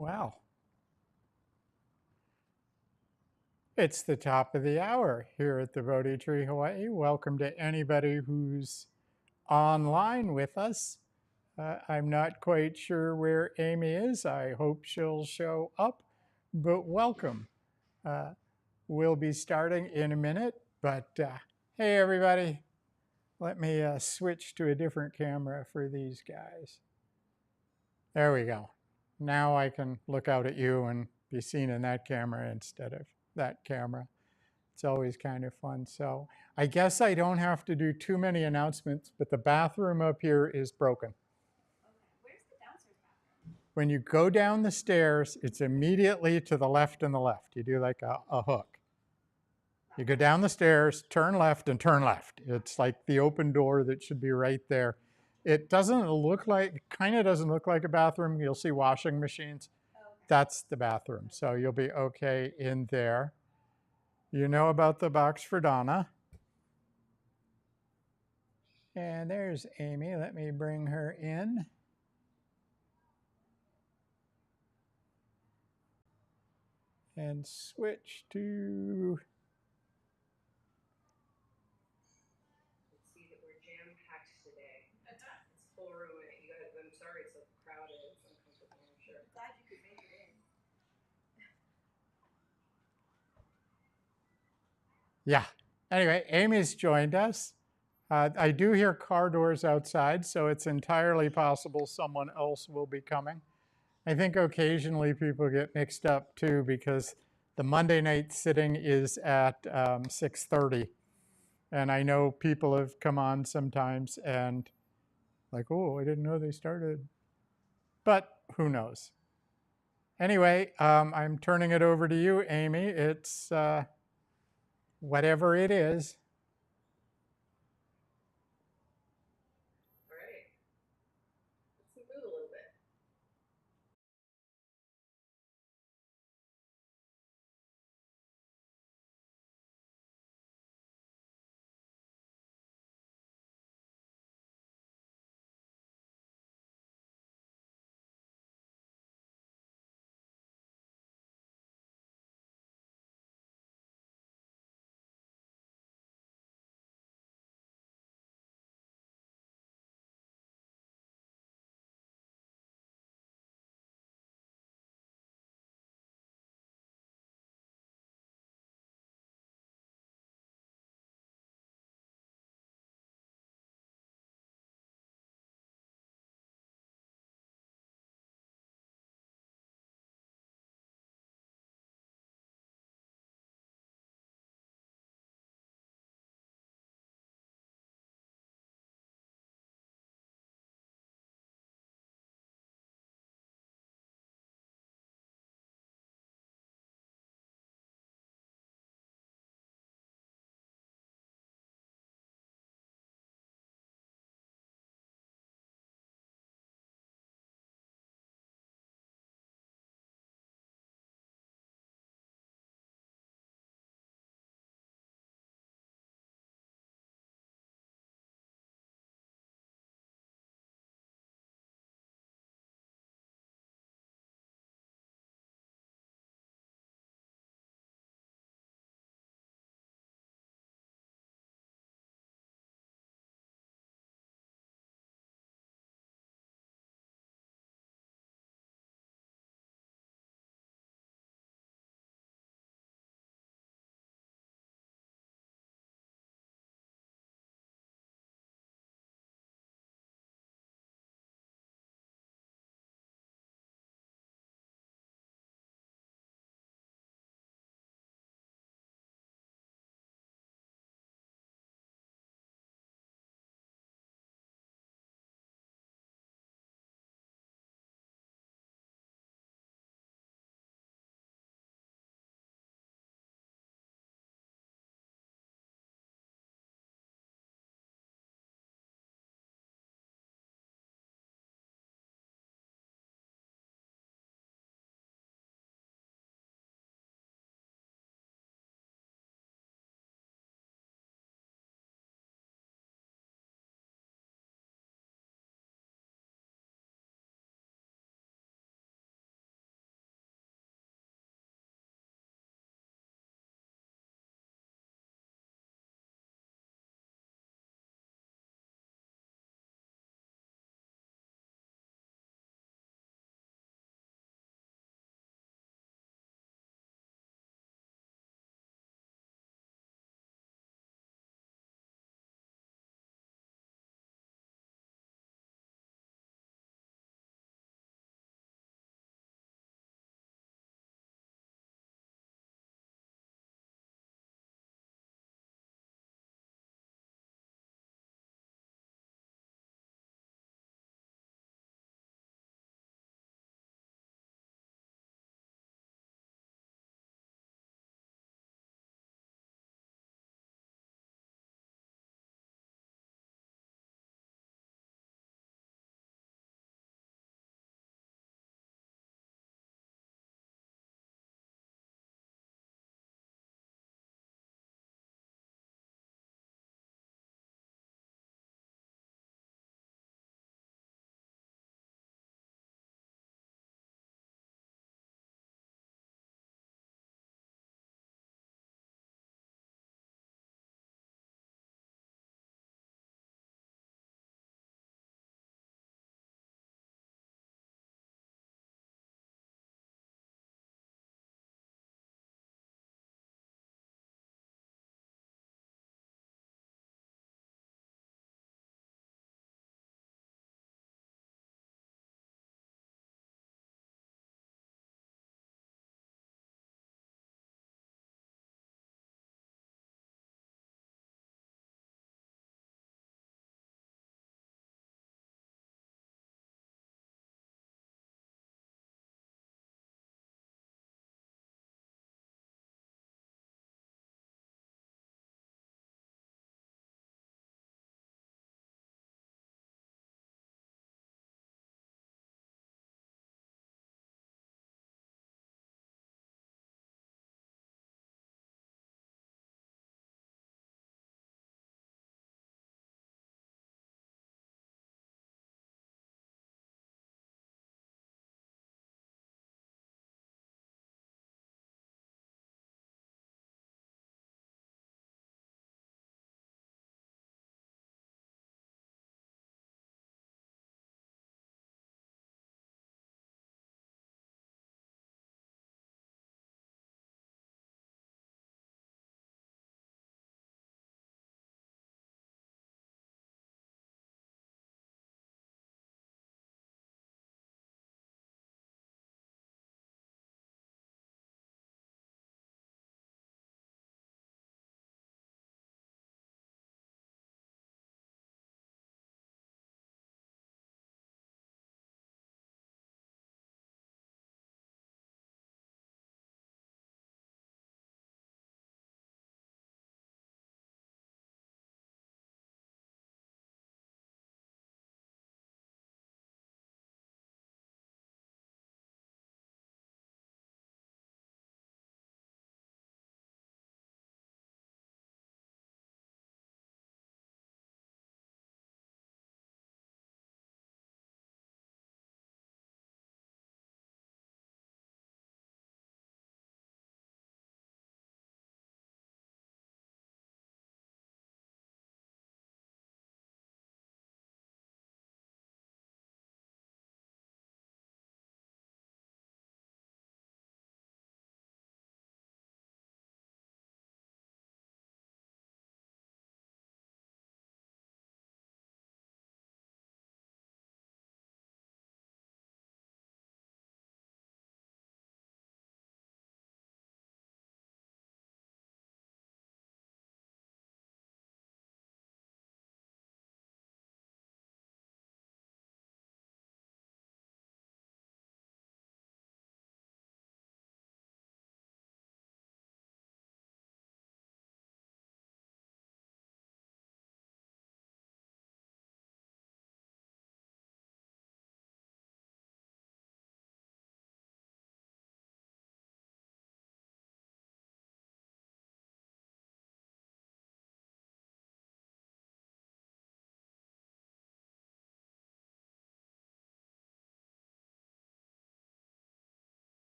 Well, it's the top of the hour here at the Bodhi Tree, Hawaii. Welcome to anybody who's online with us. I'm not quite sure where Amy is. I hope she'll show up, but welcome. Uh, we'll be starting in a minute, but hey, everybody. Let me switch to a different camera for these guys. There we go. Now I can look out at you and be seen in that camera instead of that camera. It's always kind of fun. So I guess I don't have to do too many announcements, but the bathroom up here is broken. Where's the downstairs bathroom? When you go down the stairs, it's immediately to the left and the left. You do like a hook. You go down the stairs, turn left, and turn left. It's like the open door that should be right there. It doesn't look like, kind of doesn't look like a bathroom. You'll see washing machines. Okay. That's the bathroom. So you'll be okay in there. You know about the box for Donna. And there's Amy. Let me bring her in. And switch to... Let's see that we're jam-packed today. It's full room. You guys, I'm sorry it's so crowded. It's uncomfortable, I'm sure. Glad you could make it in. Yeah. Anyway, Amy's joined us. I do hear car doors outside, so it's entirely possible someone else will be coming. I think occasionally people get mixed up too because the Monday night sitting is at 6:30. And I know people have come on sometimes and like, oh, I didn't know they started. But who knows? Anyway, I'm turning it over to you, Amy. It's whatever it is.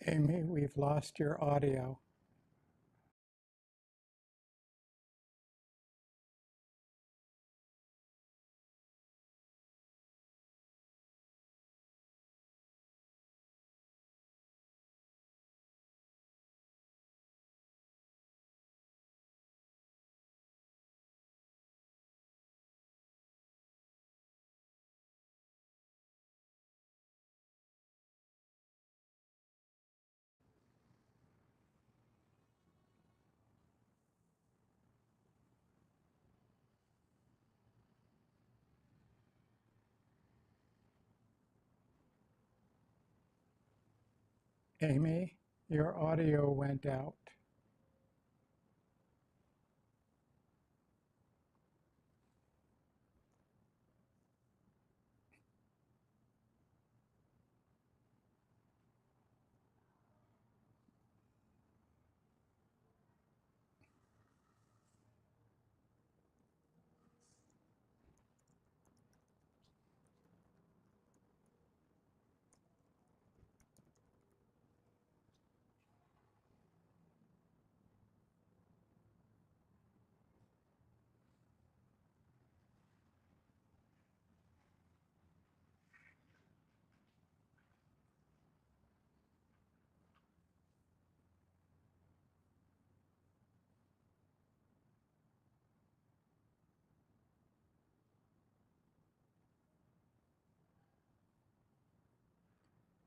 Amy, we've lost your audio. Amy, your audio went out.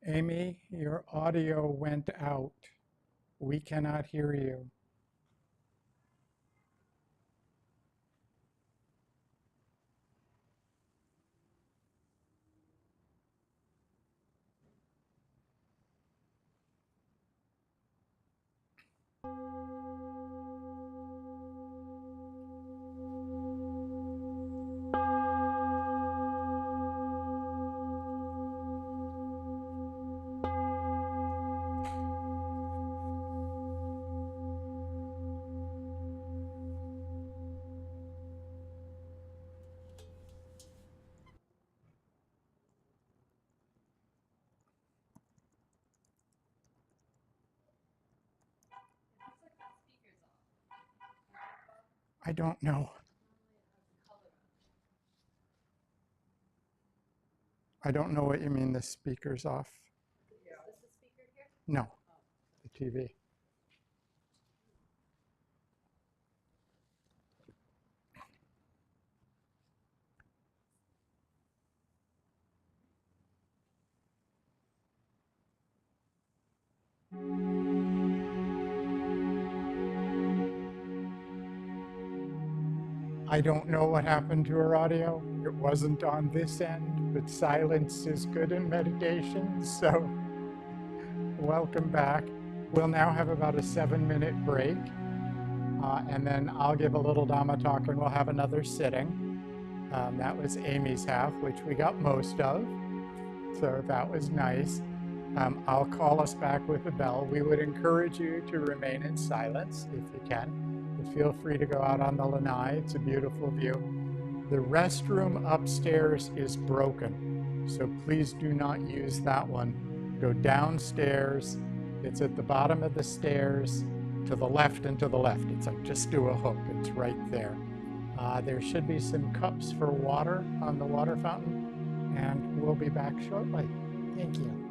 Amy, your audio went out. We cannot hear you. I don't know. I don't know what you mean the speaker's off. No, the TV. I don't know what happened to her audio. It wasn't on this end, but silence is good in meditation. So welcome back. We'll now have about a 7-minute break. And then I'll give a little Dhamma talk and we'll have another sitting. That was Amy's half, which we got most of. So that was nice. I'll call us back with a bell. We would encourage you to remain in silence if you can. But feel free to go out on the lanai. It's a beautiful view. The restroom upstairs is broken, so please do not use that one. Go downstairs. It's at the bottom of the stairs, to the left and to the left. It's like just do a hook. It's right there. There should be some cups for water on the water fountain, and we'll be back shortly. Thank you.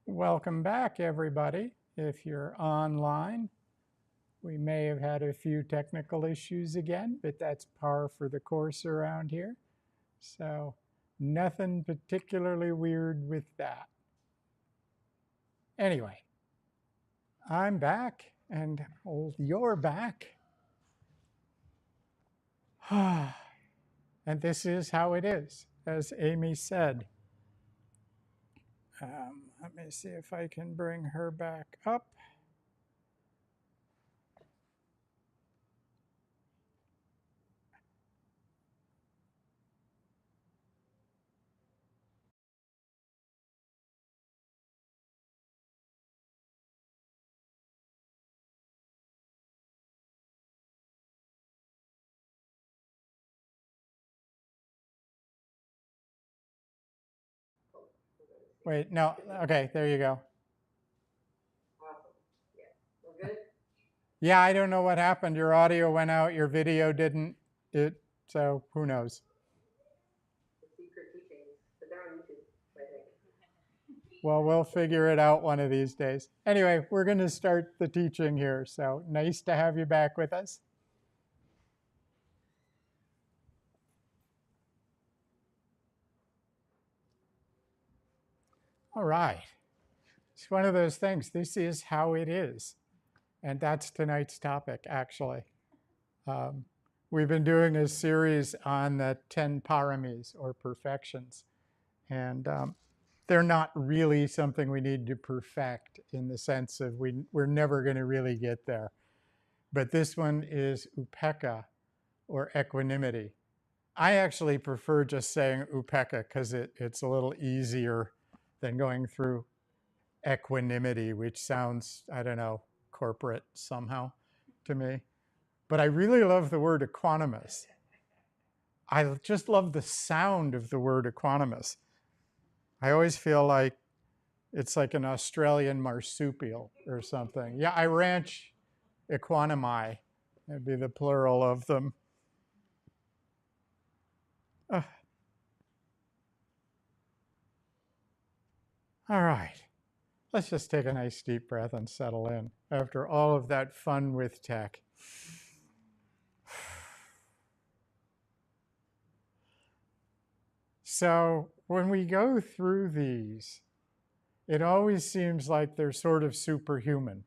Welcome back, everybody. If you're online, we may have had a few technical issues again, but that's par for the course around here. So nothing particularly weird with that. Anyway, I'm back, and you're back. And this is how it is, as Amy said. Let me see if I can bring her back up. Wait, no, okay, there you go. Awesome. Yeah. We're good? Yeah, I don't know what happened. Your audio went out, your video didn't. So who knows? The secret teachings. But they're on YouTube, I think. Well, we'll figure it out one of these days. Anyway, we're going to start the teaching here. So nice to have you back with us. All right. It's one of those things. This is how it is. And that's tonight's topic, actually. We've been doing a series on the 10 paramis, or perfections. And they're not really something we need to perfect in the sense of we're never going to really get there. But this one is upekkha, or equanimity. I actually prefer just saying upekkha because it's a little easier than going through equanimity, which sounds, I don't know, corporate somehow to me. But I really love the word equanimous. I just love the sound of the word equanimous. I always feel like it's like an Australian marsupial or something. Yeah, I ranch equanimi. That'd be the plural of them. All right. Let's just take a nice deep breath and settle in after all of that fun with tech. So when we go through these, it always seems like they're sort of superhuman.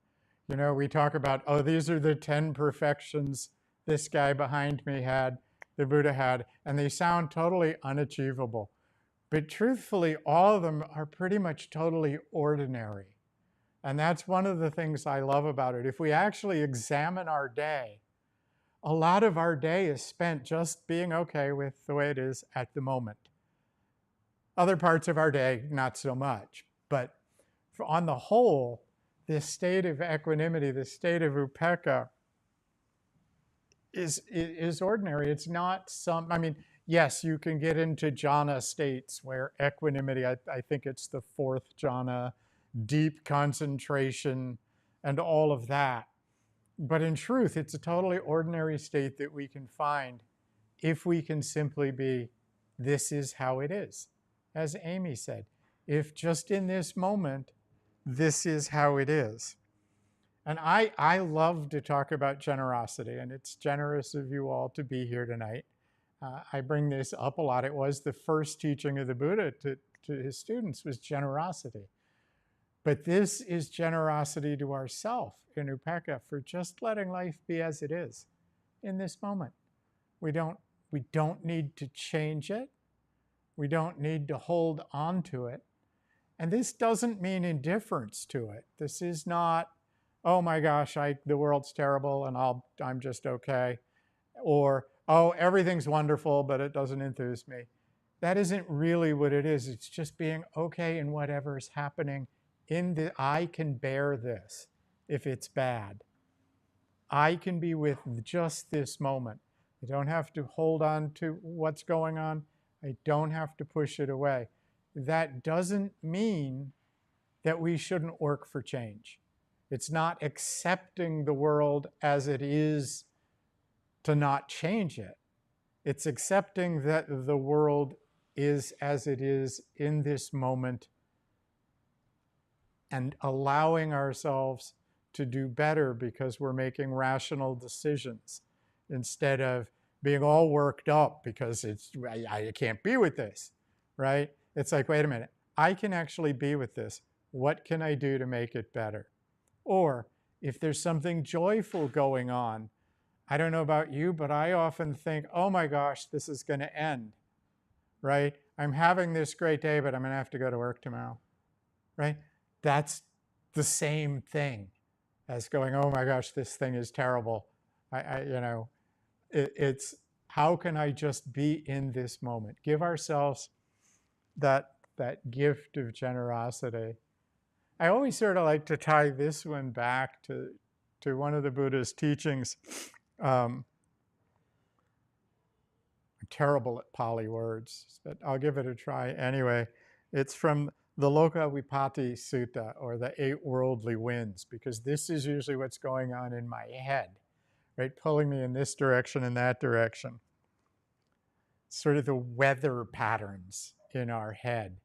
You know, we talk about, oh, these are the 10 perfections this guy behind me had, the Buddha had, and they sound totally unachievable. But truthfully, all of them are pretty much totally ordinary. And that's one of the things I love about it. If we actually examine our day, a lot of our day is spent just being okay with the way it is at the moment. Other parts of our day, not so much. But on the whole, this state of equanimity, this state of upekkha, is ordinary. It's not some, I mean, yes, you can get into jhana states where equanimity, I think it's the fourth jhana, deep concentration, and all of that. But in truth, it's a totally ordinary state that we can find if we can simply be, this is how it is. As Amy said, if just in this moment, this is how it is. And I love to talk about generosity, and it's generous of you all to be here tonight. I bring this up a lot. It was the first teaching of the Buddha to his students was generosity. But this is generosity to ourself in upekkha for just letting life be as it is in this moment. We don't need to change it. We don't need to hold on to it. And this doesn't mean indifference to it. This is not, oh my gosh, the world's terrible and I'm just okay. Or, oh, everything's wonderful, but it doesn't enthuse me. That isn't really what it is. It's just being okay in whatever is happening. I can bear this if it's bad. I can be with just this moment. I don't have to hold on to what's going on. I don't have to push it away. That doesn't mean that we shouldn't work for change. It's not accepting the world as it is to not change it. It's accepting that the world is as it is in this moment and allowing ourselves to do better because we're making rational decisions instead of being all worked up because I can't be with this, right? It's like, wait a minute, I can actually be with this. What can I do to make it better? Or if there's something joyful going on, I don't know about you, but I often think, oh my gosh, this is going to end, right? I'm having this great day, but I'm going to have to go to work tomorrow, right? That's the same thing as going, oh my gosh, this thing is terrible. It's how can I just be in this moment? Give ourselves that gift of generosity. I always sort of like to tie this one back to one of the Buddha's teachings. I'm terrible at Pali words, but I'll give it a try anyway. It's from the Loka Vipatti Sutta, or the 8 worldly winds, because this is usually what's going on in my head, right? Pulling me in this direction and that direction. Sort of the weather patterns in our head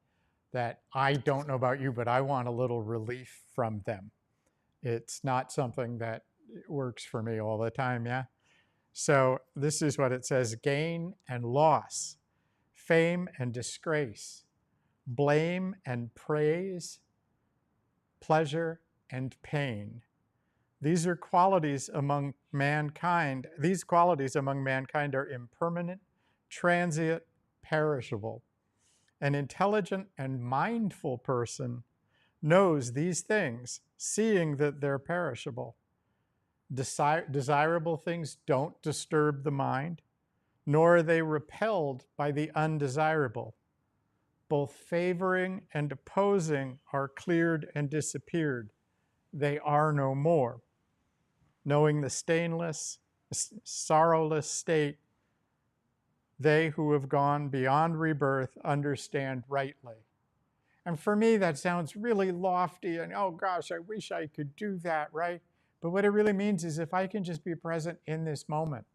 that I don't know about you, but I want a little relief from them. It's not something that works for me all the time, yeah? So this is what it says: gain and loss, fame and disgrace, blame and praise, pleasure and pain. These are qualities among mankind. These qualities among mankind are impermanent, transient, perishable. An intelligent and mindful person knows these things, seeing that they're perishable. Desirable things don't disturb the mind, nor are they repelled by the undesirable. Both favoring and opposing are cleared and disappeared. They are no more. Knowing the stainless, sorrowless state, they who have gone beyond rebirth understand rightly. And for me, that sounds really lofty and, oh gosh, I wish I could do that, right? But what it really means is if I can just be present in this moment,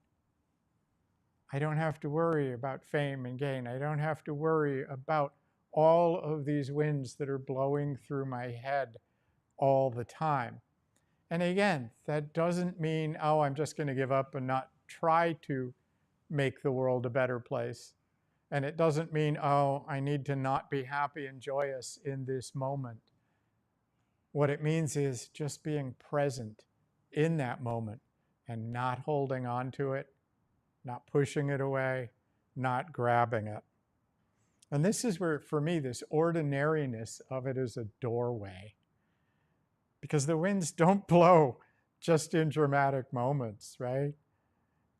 I don't have to worry about fame and gain. I don't have to worry about all of these winds that are blowing through my head all the time. And again, that doesn't mean, oh, I'm just going to give up and not try to make the world a better place. And it doesn't mean, oh, I need to not be happy and joyous in this moment. What it means is just being present in that moment and not holding on to it, not pushing it away, not grabbing it. And this is where, for me, this ordinariness of it is a doorway. Because the winds don't blow just in dramatic moments, right?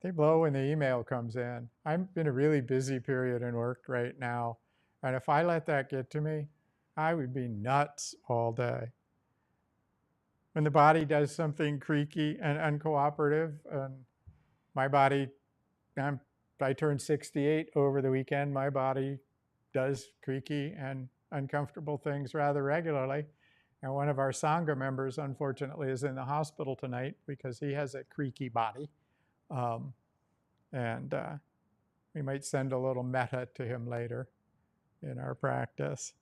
They blow when the email comes in. I'm in a really busy period in work right now. And if I let that get to me, I would be nuts all day. When the body does something creaky and uncooperative, and my body, I turned 68 over the weekend, my body does creaky and uncomfortable things rather regularly. And one of our Sangha members, unfortunately, is in the hospital tonight because he has a creaky body. And we might send a little metta to him later in our practice.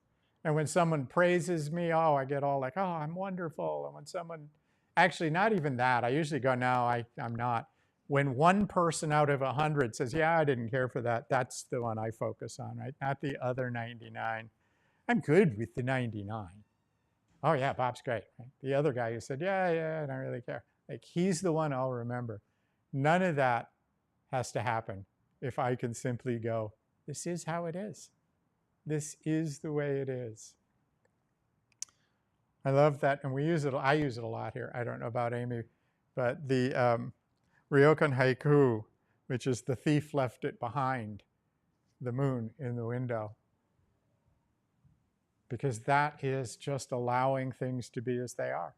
And when someone praises me, oh, I get all like, oh, I'm wonderful. And when someone, actually, not even that. I usually go, no, I'm not. When one person out of 100 says, yeah, I didn't care for that, that's the one I focus on, right? Not the other 99. I'm good with the 99. Oh, yeah, Bob's great. Right? The other guy who said, yeah, I don't really care. Like, he's the one I'll remember. None of that has to happen if I can simply go, this is how it is. This is the way it is. I love that, and we use it. I use it a lot here. I don't know about Amy, but the Ryokan haiku, which is the thief left it behind, the moon in the window, because that is just allowing things to be as they are.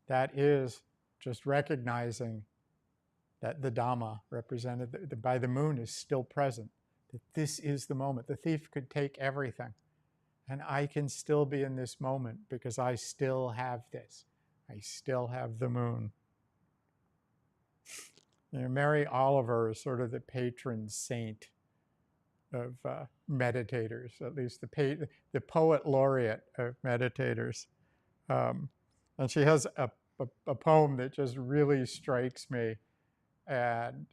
That is just recognizing that the Dhamma represented by the moon is still present, that this is the moment. The thief could take everything, and I can still be in this moment because I still have this. I still have the moon. You know, Mary Oliver is sort of the patron saint of meditators, at least the poet laureate of meditators. And she has a poem that just really strikes me and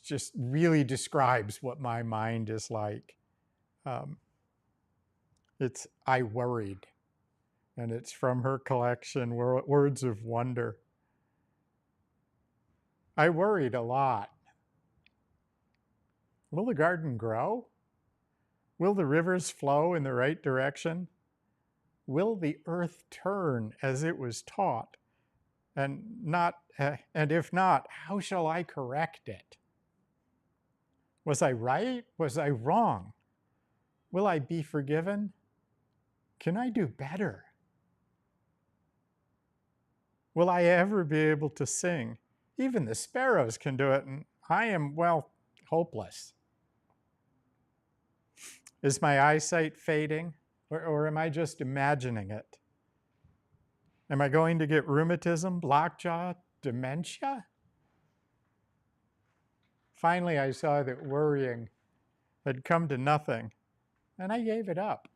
just really describes what my mind is like. Um, it's I Worried, and it's from her collection, Words of Wonder. I worried a lot. Will the garden grow? Will the rivers flow in the right direction? Will the earth turn as it was taught? And if not, how shall I correct it? Was I right? Was I wrong? Will I be forgiven? Can I do better? Will I ever be able to sing? Even the sparrows can do it, and I am, well, hopeless. Is my eyesight fading, or am I just imagining it? Am I going to get rheumatism, lockjaw, dementia? Finally, I saw that worrying had come to nothing, and I gave it up.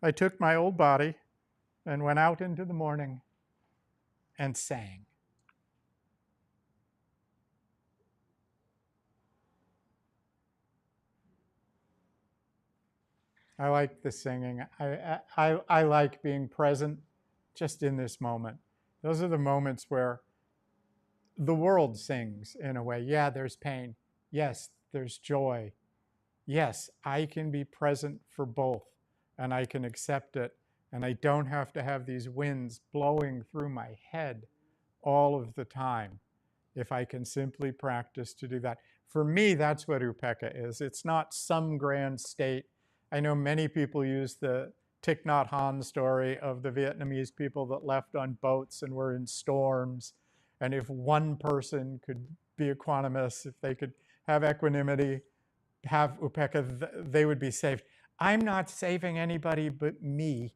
I took my old body and went out into the morning and sang. I like the singing. I like being present just in this moment. Those are the moments where the world sings in a way. Yeah, there's pain. Yes, there's joy. Yes, I can be present for both, and I can accept it, and I don't have to have these winds blowing through my head all of the time if I can simply practice to do that. For me, that's what Upekkha is. It's not some grand state. I know many people use the Thich Nhat Hanh story of the Vietnamese people that left on boats and were in storms. And if one person could be equanimous, if they could have equanimity, have Upekkha, they would be saved. I'm not saving anybody but me,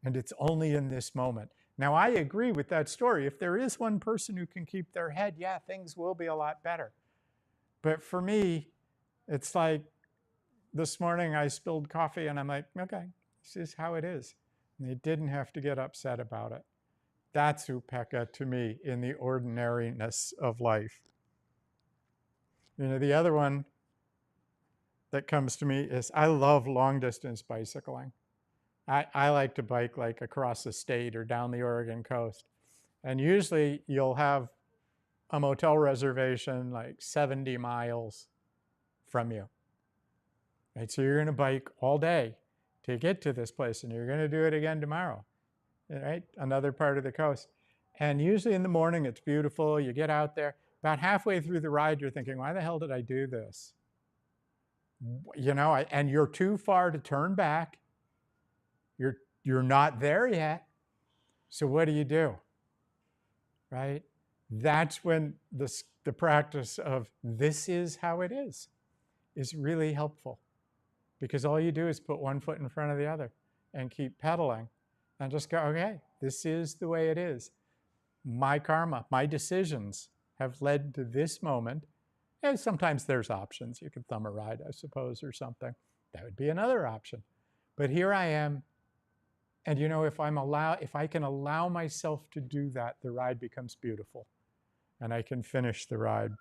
and it's only in this moment. Now, I agree with that story. If there is one person who can keep their head, yeah, things will be a lot better. But for me, it's like this morning I spilled coffee and I'm like, okay, this is how it is. And they didn't have to get upset about it. That's Upekkha to me in the ordinariness of life. You know, the other one that comes to me is I love long distance bicycling. I like to bike like across the state or down the Oregon coast. And usually you'll have a motel reservation like 70 miles from you. Right? So you're going to bike all day to get to this place, and you're going to do it again tomorrow. Right? Another part of the coast. And usually in the morning, it's beautiful. You get out there. About halfway through the ride, you're thinking, why the hell did I do this? You know, and you're too far to turn back. You're not there yet. So what do? Right? That's when the practice of this is how it is really helpful, because all you do is put one foot in front of the other and keep pedaling and just go, okay, this is the way it is. My karma, my decisions have led to this moment. And sometimes there's options. You could thumb a ride, I suppose, or something. That would be another option. But here I am. And you know, if I can allow myself to do that, the ride becomes beautiful. And I can finish the ride.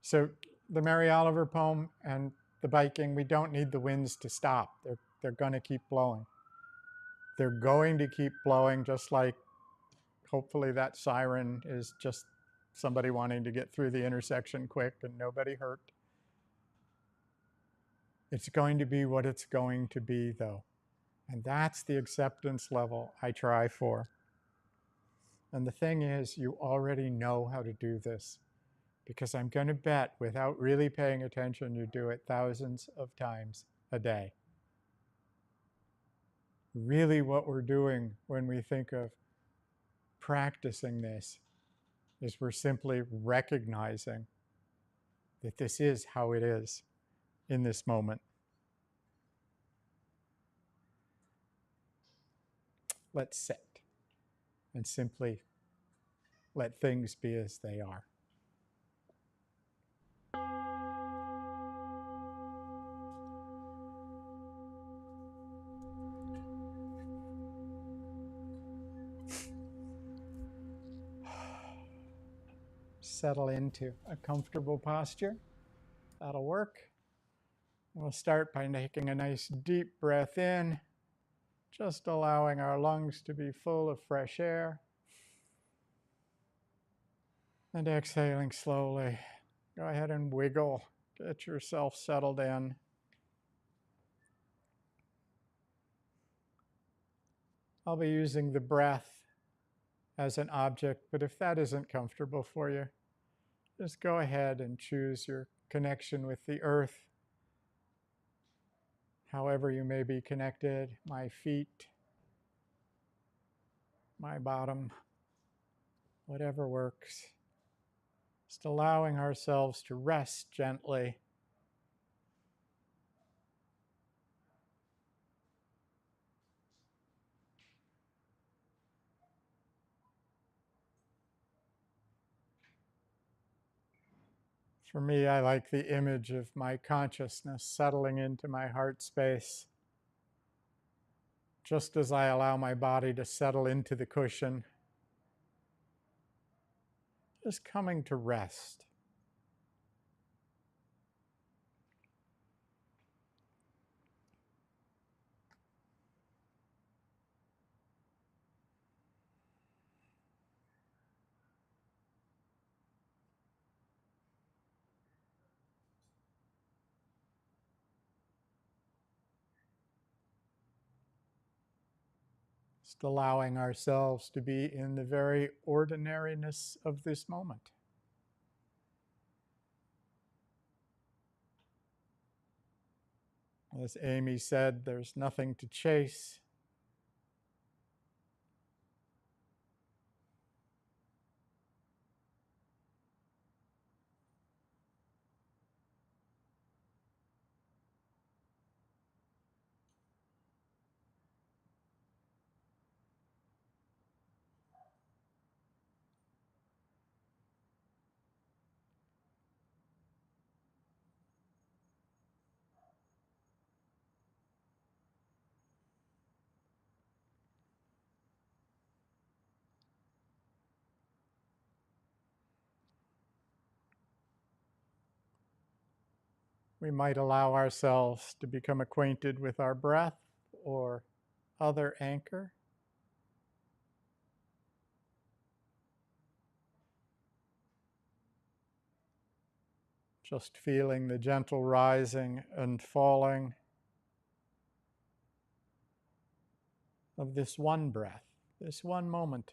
So the Mary Oliver poem and the biking, we don't need the winds to stop. They're going to keep blowing. They're going to keep blowing, just like hopefully that siren is just somebody wanting to get through the intersection quick and nobody hurt. It's going to be what it's going to be, though. And that's the acceptance level I try for. And the thing is, you already know how to do this, because I'm going to bet, without really paying attention, you do it thousands of times a day. Really, what we're doing when we think of practicing this is we're simply recognizing that this is how it is in this moment. Let's sit and simply let things be as they are. Settle into a comfortable posture. That'll work. We'll start by taking a nice deep breath in, just allowing our lungs to be full of fresh air. And exhaling slowly. Go ahead and wiggle. Get yourself settled in. I'll be using the breath as an object, but if that isn't comfortable for you, just go ahead and choose your connection with the earth. However you may be connected, my feet, my bottom, whatever works. Just allowing ourselves to rest gently. For me, I like the image of my consciousness settling into my heart space, just as I allow my body to settle into the cushion, just coming to rest. Just allowing ourselves to be in the very ordinariness of this moment. As Amy said, there's nothing to chase. We might allow ourselves to become acquainted with our breath or other anchor. Just feeling the gentle rising and falling of this one breath, this one moment.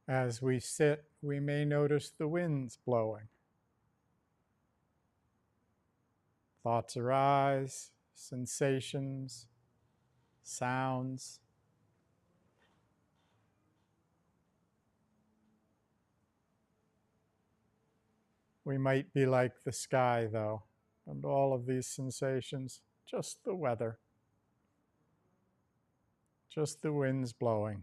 As we sit, we may notice the winds blowing. Thoughts arise, sensations, sounds. We might be like the sky, though, and all of these sensations, just the weather, just the winds blowing.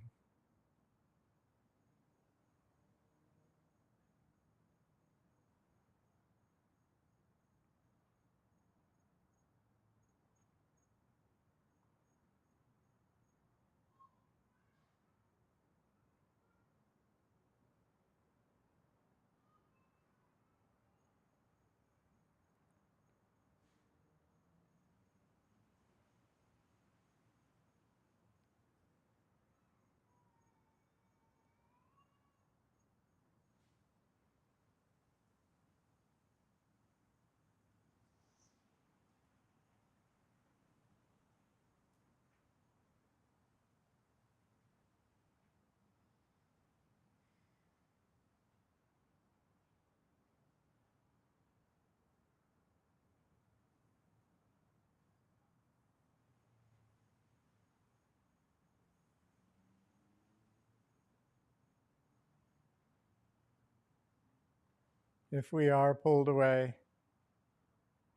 If we are pulled away,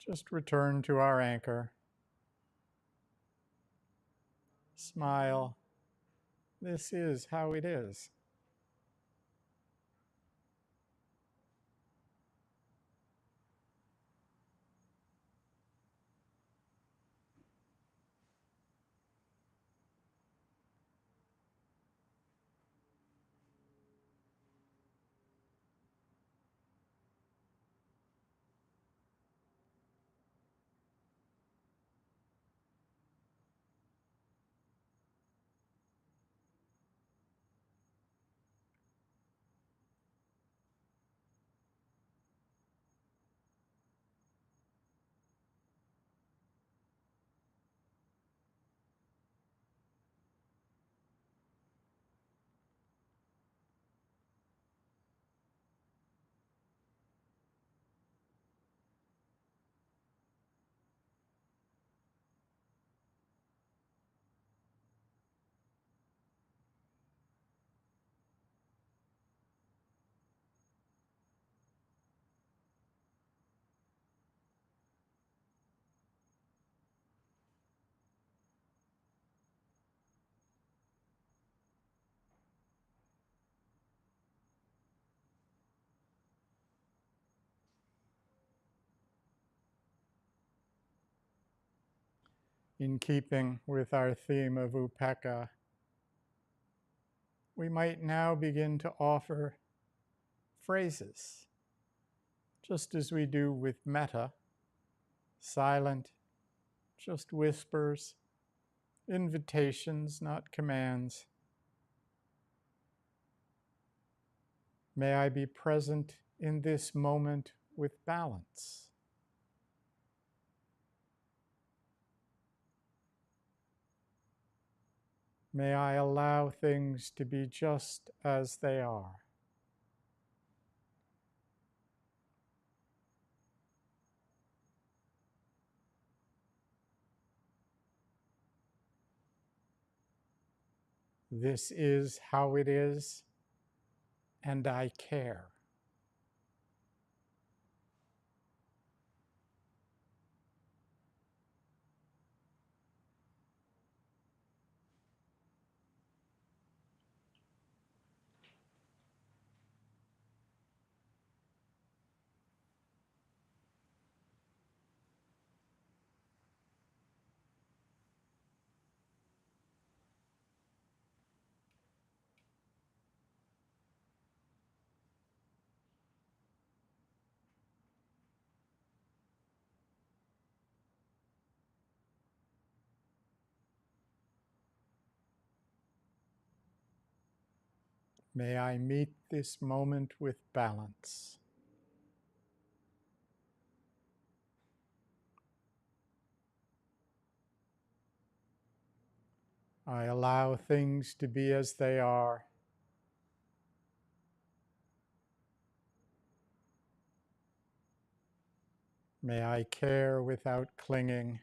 just return to our anchor. Smile. This is how it is. In keeping with our theme of upekkha, we might now begin to offer phrases, just as we do with metta, silent, just whispers, invitations, not commands. May I be present in this moment with balance. May I allow things to be just as they are. This is how it is, and I care. May I meet this moment with balance. I allow things to be as they are, May I care without clinging.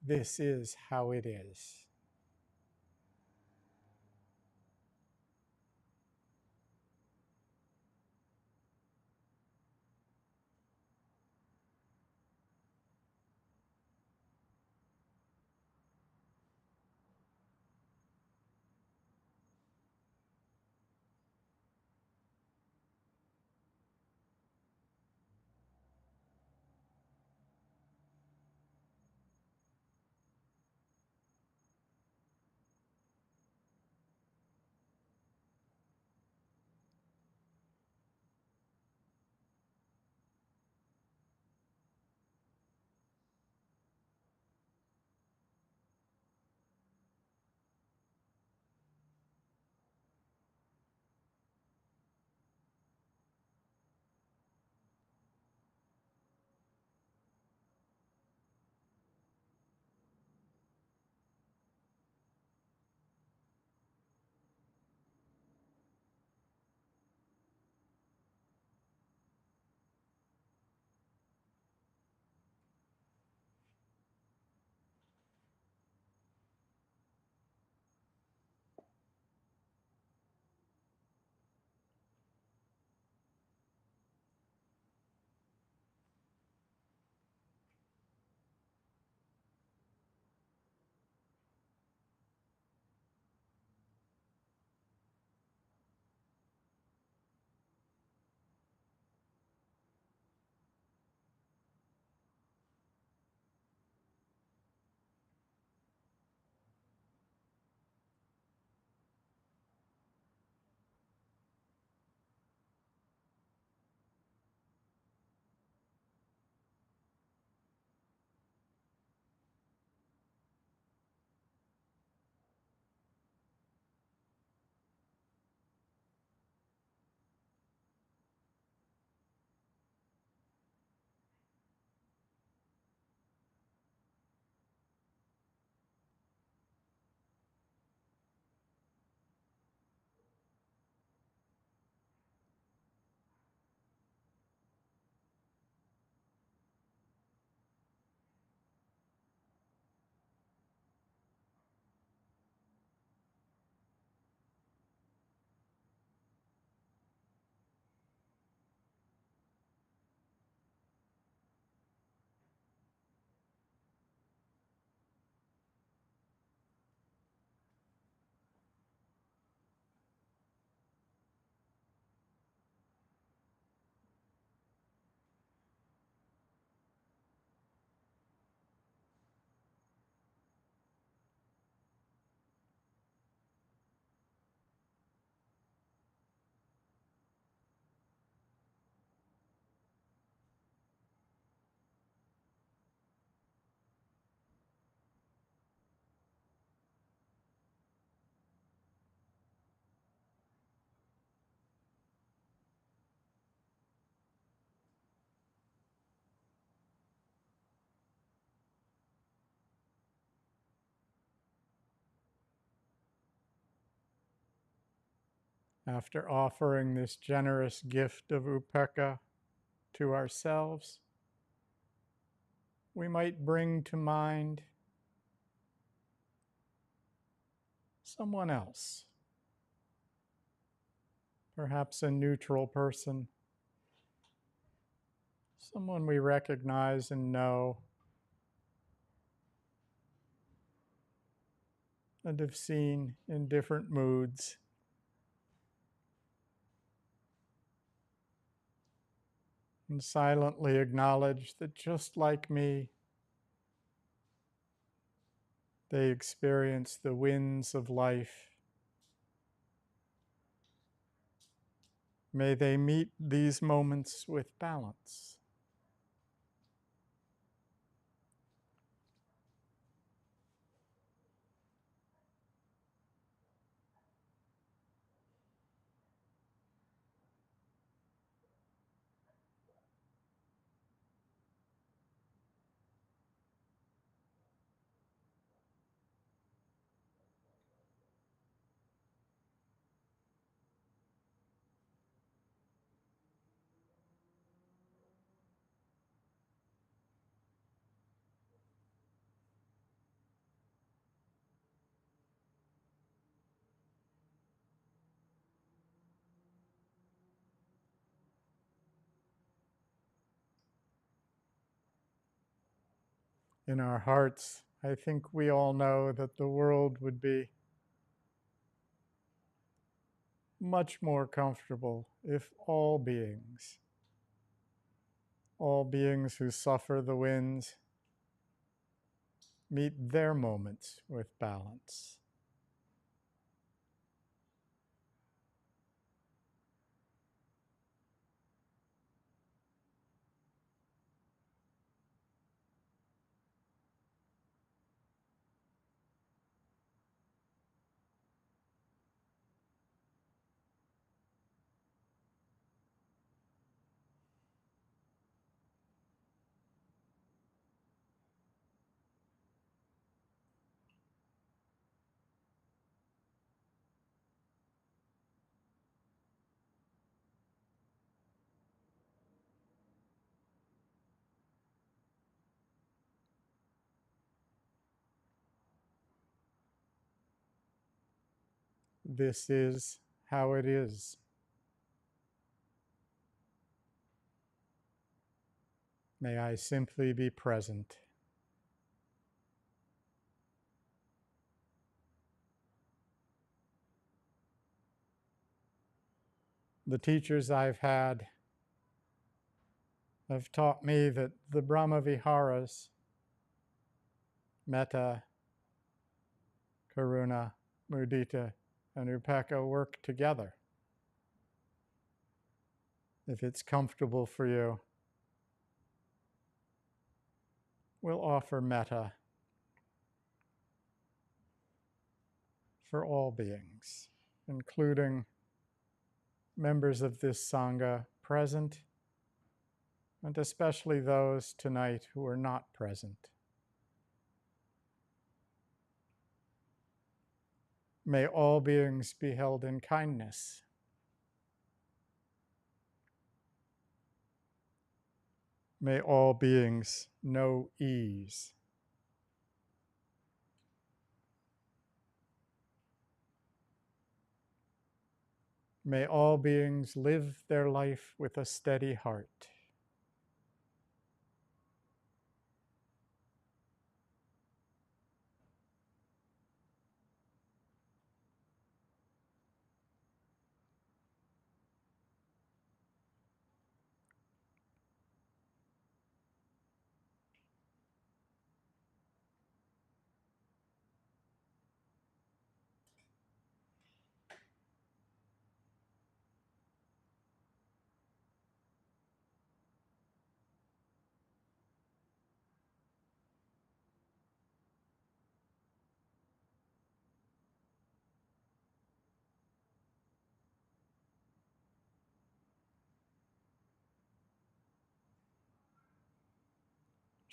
This is how it is. After offering this generous gift of upekkha to ourselves, we might bring to mind someone else, perhaps a neutral person, someone we recognize and know and have seen in different moods, and silently acknowledge that just like me, they experience the winds of life. May they meet these moments with balance. in our hearts, I think we all know that the world would be much more comfortable if all beings who suffer the winds, meet their moments with balance. This is how it is. May I simply be present. The teachers I've had have taught me that the Brahma Viharas, metta, karuna, mudita, and upekkha work together. If it's comfortable for you, we'll offer metta for all beings, including members of this Sangha present, and especially those tonight who are not present. May all beings be held in kindness. May all beings know ease. May all beings live their life with a steady heart.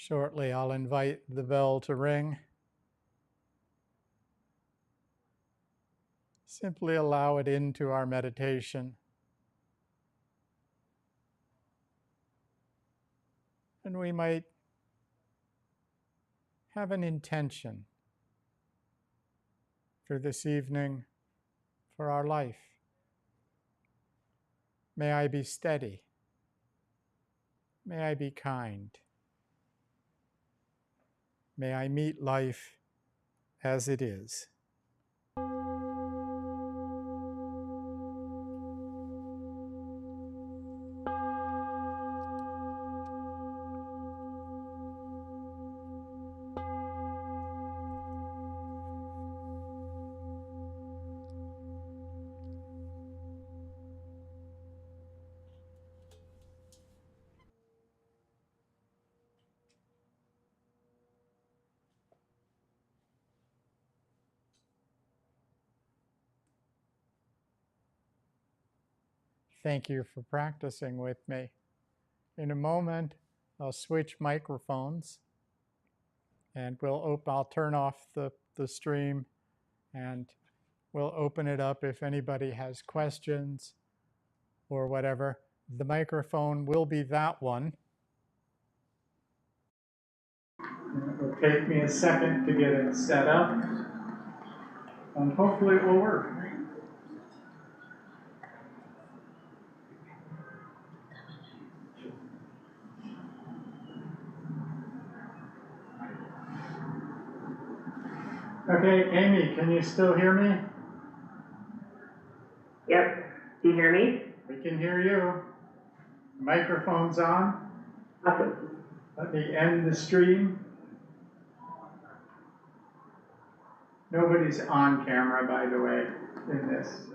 Shortly, I'll invite the bell to ring. Simply allow it into our meditation. And we might have an intention for this evening, for our life. May I be steady. May I be kind. May I meet life as it is. Thank you for practicing with me. In a moment, I'll switch microphones and I'll turn off the stream and we'll open it up if anybody has questions or whatever. The microphone will be that one. It will take me a second to get it set up and hopefully it will work. Okay, Amy, can you still hear me? Yep. Do you hear me? We can hear you. Microphone's on. Awesome. Let me end the stream. Nobody's on camera, by the way, in this.